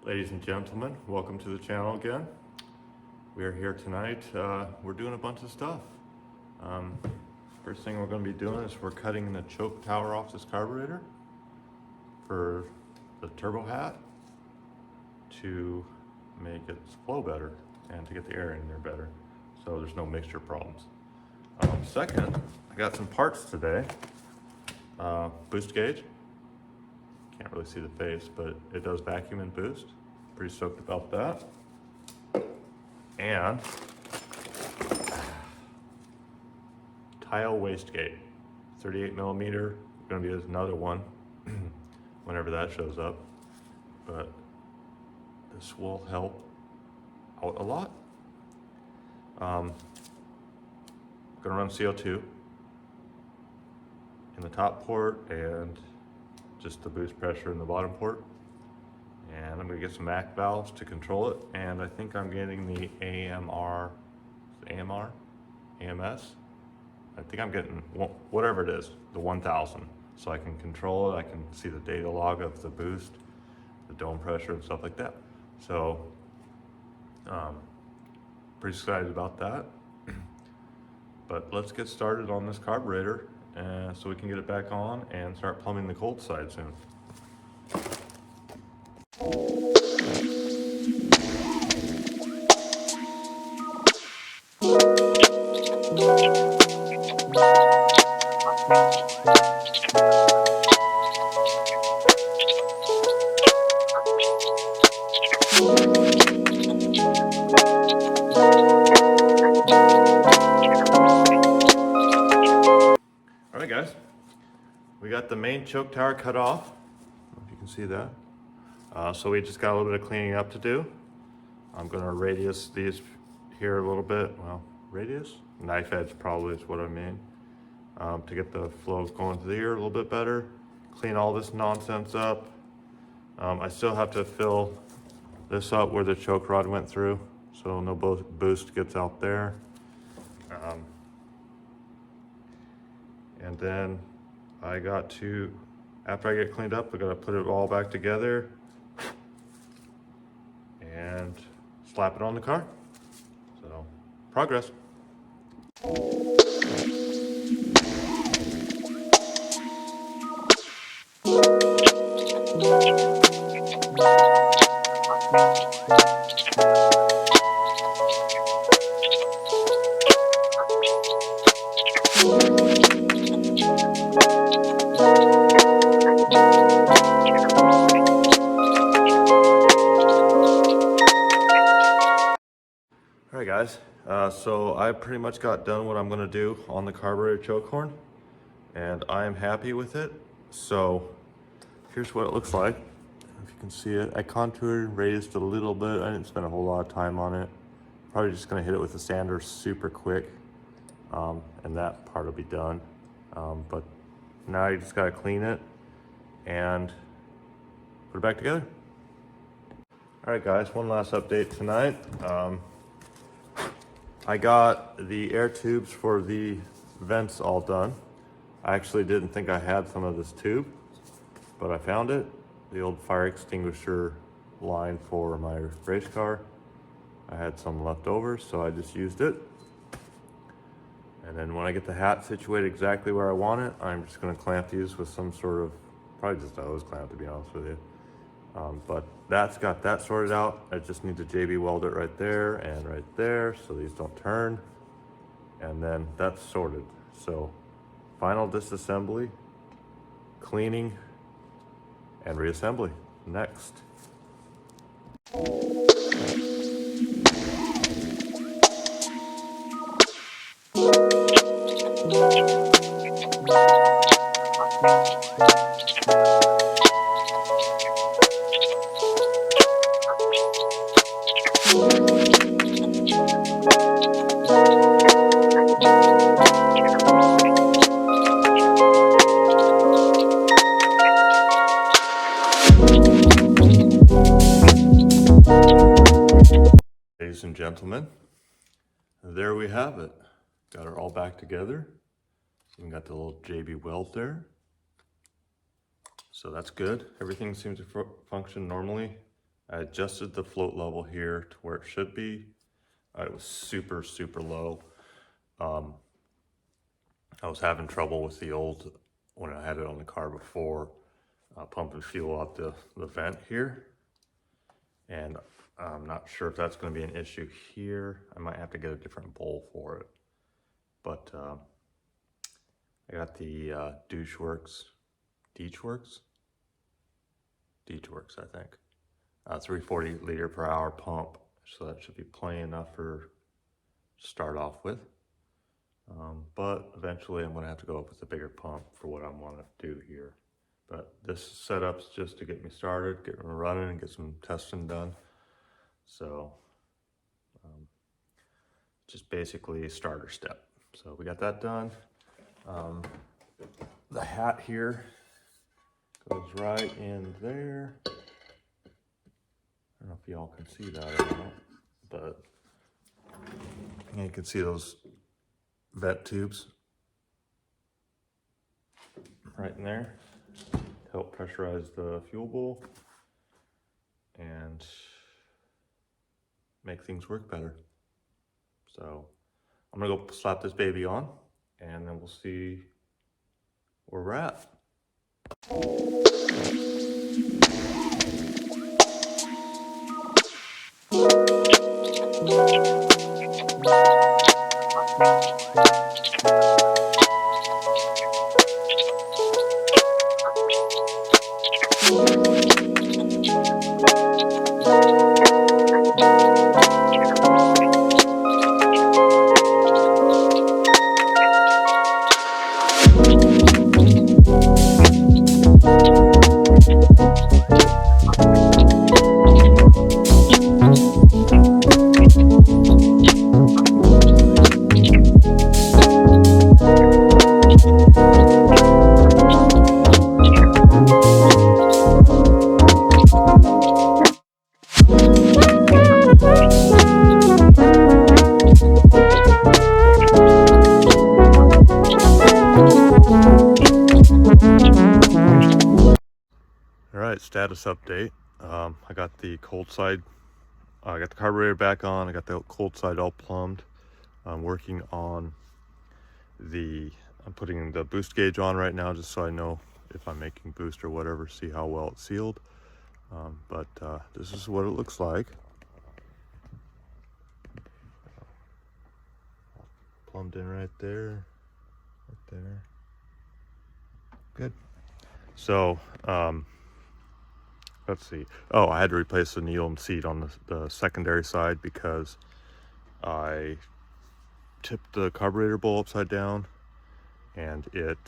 Ladies and gentlemen, welcome to the channel again. We are here tonight. We're doing a bunch of stuff. First thing we're going to be doing is we're cutting the choke tower off this carburetor for the turbo hat to make it flow better and to get the air in there better so there's no mixture problems. Second, I got some parts today. Boost gauge. Can't really see the face, but it does vacuum and boost. Pretty stoked about that. And tile wastegate, 38 millimeter. Going to be another one whenever that shows up. But this will help out a lot. Going to run CO2 in the top port and just the boost pressure in the bottom port. And I'm going to get some MAC valves to control it. And I think I'm getting the AMS. I think I'm getting whatever it is, the 1000. So I can control it. I can see the data log of the boost, the dome pressure and stuff like that. So, pretty excited about that. But let's get started on this carburetor so we can get it back on and start plumbing the cold side soon. Alright guys, we got the main choke tower cut off. I don't know if you can see that. So we just got a little bit of cleaning up to do. I'm going to radius these here a little bit. Well, radius? Knife edge probably is what I mean. To get the flow going through the ear a little bit better. Clean all this nonsense up. I still have to fill this up where the choke rod went through, so no boost gets out there. And then I got to, after I get cleaned up, I got to put it all back together and slap it on the car. So, progress. Alright guys, so I pretty much got done what I'm going to do on the carburetor choke horn, and I am happy with it. So here's what it looks like. If you can see it, I contoured, raised a little bit. I didn't spend a whole lot of time on it. Probably just going to hit it with the sander super quick, and that part will be done. But now you just got to clean it and put it back together. Alright guys, one last update tonight. I got the air tubes for the vents all done. I actually didn't think I had some of this tube, but I found it. The old fire extinguisher line for my race car. I had some left over, so I just used it. And then when I get the hat situated exactly where I want it, I'm just going to clamp these with some sort of, probably just a hose clamp to be honest with you. But that's got that sorted out. I just need to JB weld it right there and right there so these don't turn. And then that's sorted. So final disassembly, cleaning, and reassembly next. Ladies and gentlemen, there we have it. Got her all back together. Even got the little JB weld there. So that's good. Everything seems to function normally I adjusted the float level here to where it should be. It was super, super low. I was having trouble with the old, when I had it on the car before, pumping fuel out the vent here. And I'm not sure if that's going to be an issue here. I might have to get a different bowl for it. But I got the Deechworks, I think. 340 liter per hour pump. So that should be plenty enough for start off with. But eventually I'm going to have to go up with a bigger pump for what I want to do here. But this setup's just to get me started, get me running, and get some testing done. So just basically a starter step. So we got that done. The hat here goes right in there. I don't know if y'all can see that or not, but you can see those vent tubes right in there to help pressurize the fuel bowl and make things work better. So I'm gonna go slap this baby on and then we'll see where we're at. Status update. I got the cold side, I got the carburetor back on, I got the cold side all plumbed. I'm working on I'm putting the boost gauge on right now just so I know if I'm making boost or whatever, see how well it's sealed. But this is what it looks like. Plumbed in right there, Good. So, let's see. Oh, I had to replace the needle seat on the secondary side because I tipped the carburetor bowl upside down and it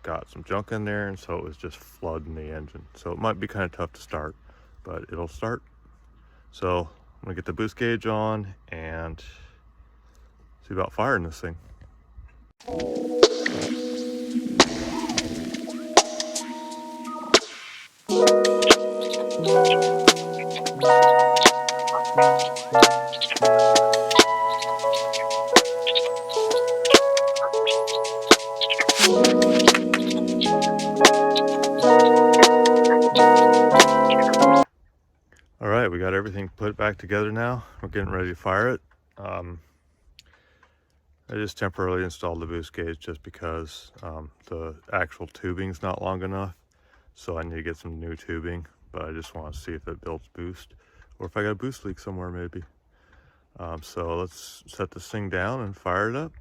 got some junk in there, and so it was just flooding the engine. So it might be kind of tough to start, but it'll start. So I'm gonna get the boost gauge on and see about firing this thing. All right, we got everything put back together now. We're getting ready to fire it. I just temporarily installed the boost gauge just because the actual tubing's not long enough. So I need to get some new tubing, but I just want to see if it builds boost or if I got a boost leak somewhere maybe. So let's set this thing down and fire it up.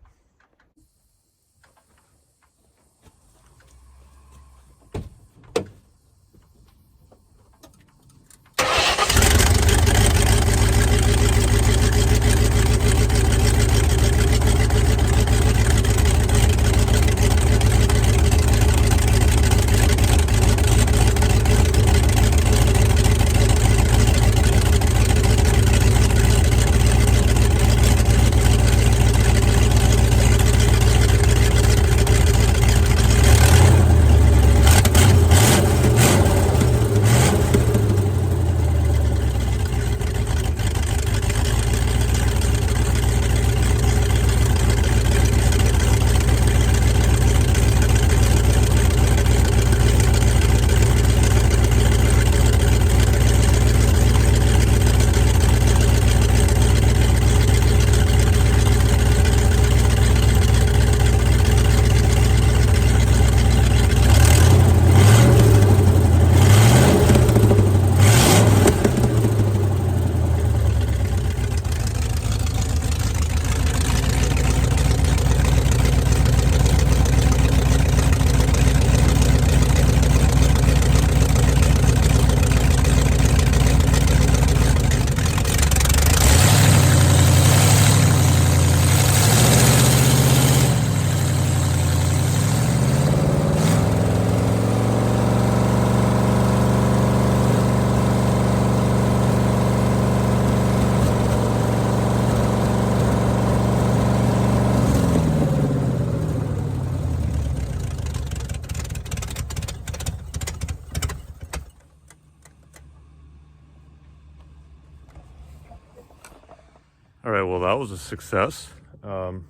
All right, well, that was a success. Still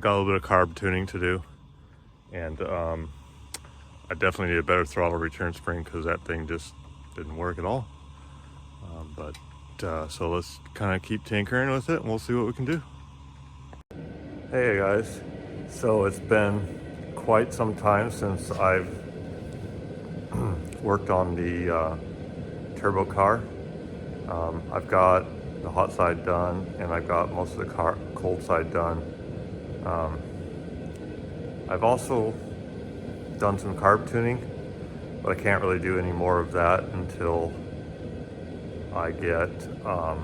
got a little bit of carb tuning to do, and I definitely need a better throttle return spring because that thing just didn't work at all. So let's kind of keep tinkering with it and we'll see what we can do. Hey guys, so it's been quite some time since I've worked on the turbo car. I've got the hot side done and I've got most of the cold side done. I've also done some carb tuning, but I can't really do any more of that until I get a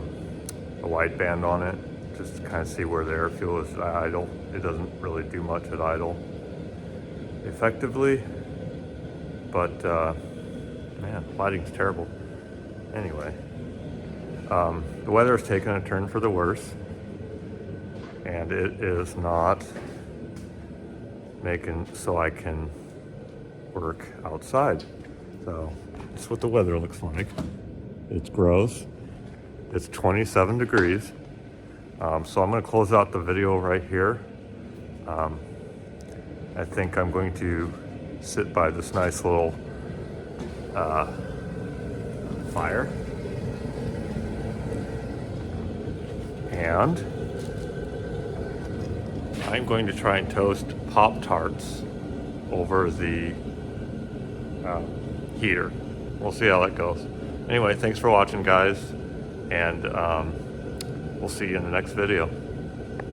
wideband on it, just to kind of see where the air fuel is at idle. It doesn't really do much at idle effectively, but man, lighting's terrible. Anyway, the weather has taken a turn for the worse, and it is not making so I can work outside. So that's what the weather looks like. It's gross. It's 27 degrees. So I'm going to close out the video right here. I think I'm going to sit by this nice little fire. And I'm going to try and toast Pop-Tarts over the heater. We'll see how that goes. Anyway, thanks for watching, guys, and we'll see you in the next video.